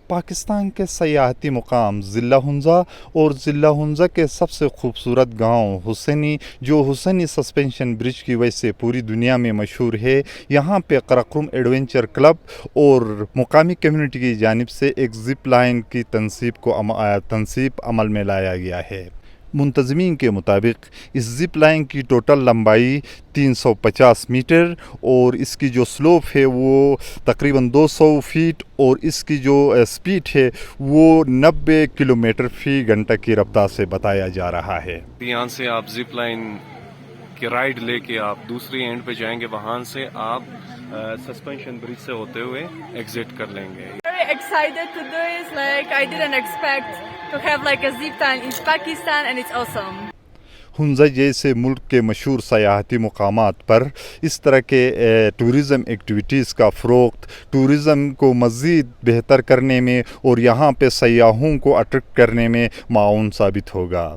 پاکستان کے سیاحتی مقام ضلع ہنزا اور ضلع ہنزا کے سب سے خوبصورت گاؤں حسینی جو حسینی سسپینشن برج کی وجہ سے پوری دنیا میں مشہور ہے، یہاں پہ قراقرم ایڈونچر کلب اور مقامی کمیونٹی کی جانب سے ایک زپ لائن کی تنصیب عمل میں لایا گیا ہے۔ منتظمین کے مطابق اس زپ لائن کی ٹوٹل لمبائی 350 میٹر اور اس کی جو سلوپ ہے وہ تقریباً 200 فیٹ اور اس کی جو سپیڈ ہے وہ 90 کلومیٹر فی گھنٹہ کی رفتار سے بتایا جا رہا ہے۔ یہاں سے آپ زپ لائن کی رائڈ لے کے آپ دوسری اینڈ پہ جائیں گے، وہاں سے آپ سسپینشن برج سے ہوتے ہوئے ایگزٹ کر لیں گے۔ Very excited to do it. Like I didn't expect to have like a zip line in Pakistan, and it's awesome. Hunza جیسے ملک کے مشہور سیاحتی مقامات پر اس طرح کے ٹورزم ایکٹیویٹیز کا فروغ ٹورزم کو مزید بہتر کرنے میں اور یہاں پہ سیاحوں کو اٹریکٹ کرنے میں معاون ثابت ہوگا۔